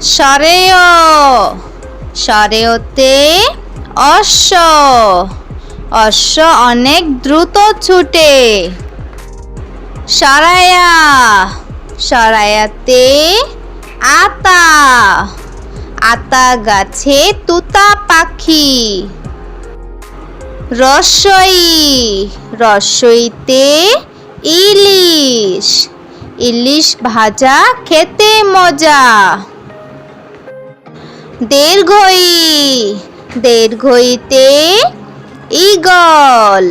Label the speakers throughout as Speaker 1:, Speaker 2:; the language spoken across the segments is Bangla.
Speaker 1: সরেয় সরেয়তে অশ্ব অশ্ব অনেক দ্রুত ছুটে। সরায়া সরায়াতে আতা আতা গাছে তুতা পাখি। রসই রসইতে ইলিশ ইলিশ ভাজা খেতে মজা। দীর্ঘই দীর্ঘইতে ঈগল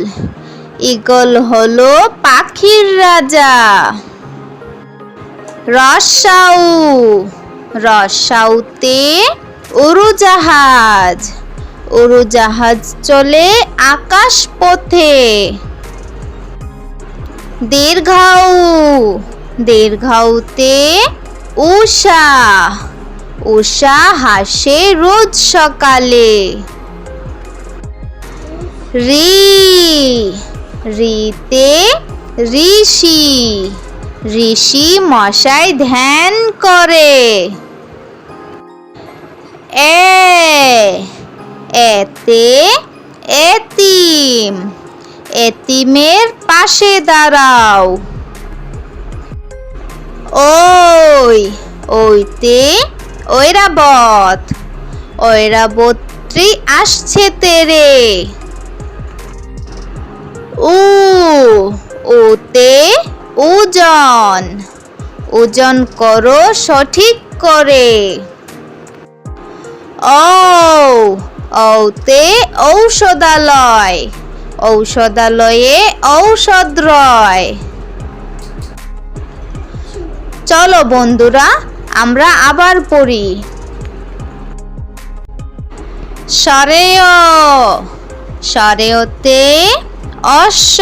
Speaker 1: ঈগল হলো পাখির রাজা। রস্যাউ রস্যাউতে উড়োজাহাজ উড়োজাহাজ চলে আকাশ পথে। দীর্ঘাউ দীর্ঘাউতে উষা উষা হাসে রোজ সকালে। রি রিতে ঋষি ঋষি মশাই ধ্যান করে। এতে এতিম এতিমের পাশে দাঁড়াও। ওই ওইতে ঐরাবত ঐরাবতী আসছে তেরে। ওতে ওজন ওজন করো সঠিক করে। ঔতে ঔষধালয় ঔষধালয়ে ঔষধ রয়। চলো বন্ধুরা আমরা আবার পড়ি। সরেয় সরেয়তে অশ্ব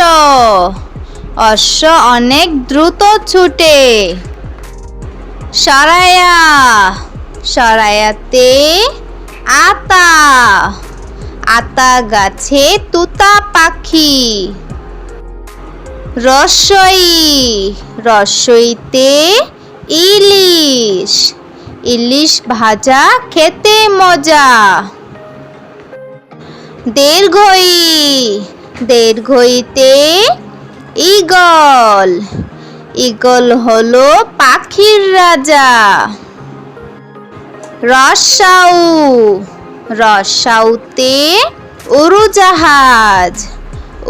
Speaker 1: অশ্ব অনেক দ্রুত ছুটে। সরায়া সরায়াতে আতা আতা গাছে তুতা পাখি। রসই রসইতে ইলিশ ইলিশ ভাজা খেতে মজা। দীর্ঘই দীর্ঘইতে ঈগল ঈগল হলো পাখির রাজা। রস্যাউ রস্যাউতে উড়োজাহাজ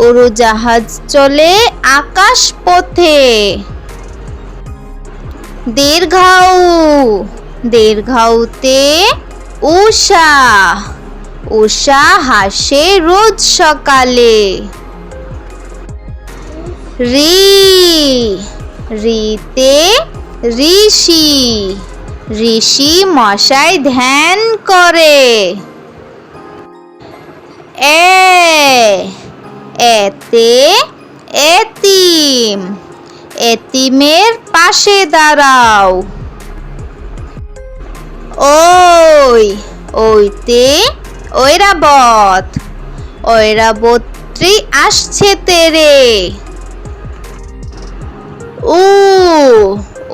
Speaker 1: উড়োজাহাজ চলে আকাশ পথে। দীর্ঘাউ দীর্ঘাউতে উষা উষা হাসে রোজ সকালে। রি রিতে ঋষি ঋষি মশাই ধ্যান করে। এতে এতিম এতিমের পাশে দাঁড়াও। ওইতে ঐরাবত ঐরাবতী আসছে তেরে।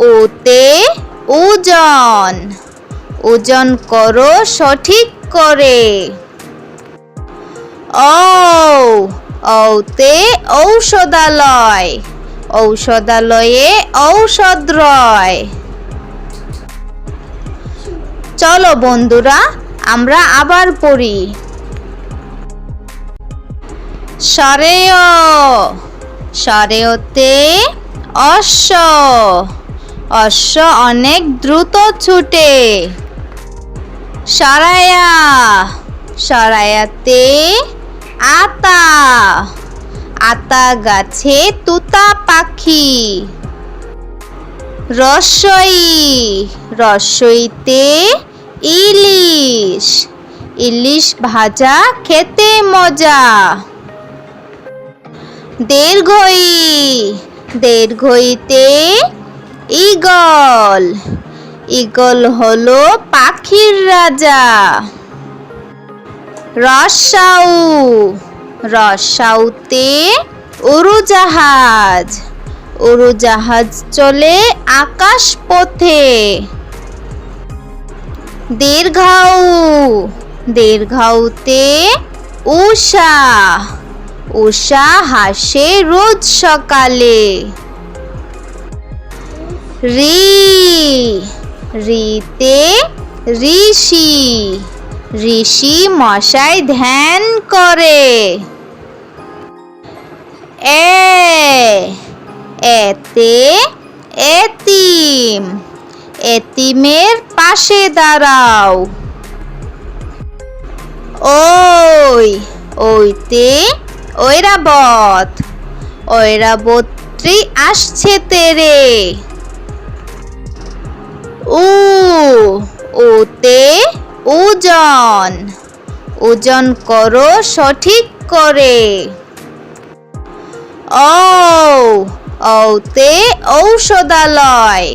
Speaker 1: ওতে ওজন ওজন করো সঠিক করে। ঔতে ঔষধালয় ঔষধালয়ে ঔষধ রয়। চলো বন্ধুরা আমরা আবার পড়ি। সরেয় সরেয়তে অশ্ব অশ্ব অনেক দ্রুত ছুটে। সরায়া সরায়াতে আতা আতা গাছে তুতা পাখি। রসই রসইতে ইলিশ ইলিশ ভাজা খেতে মজা। দীর্ঘই দীর্ঘইতে ঈগল ঈগল হলো পাখির রাজা। রস্যাউ রস্যাউতে উড়োজাহাজ উড়োজাহাজ চলে আকাশ পথে। দীর্ঘাউ দীর্ঘাউতে উষা উষা হাসে রোজ সকালে। রি রিতে ঋষি ঋষি মশাই ধ্যান করে। এতে এতিম এতিমের পাশে দাঁড়াও। ওইতে ঐরাবত ঐরাবতী আসছে তেরে। ওতে ওজন ওজন করো সঠিক করে। ঔতে ঔষধালয়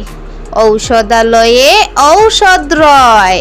Speaker 1: ঔষধালয়ে ঔষধ রয়।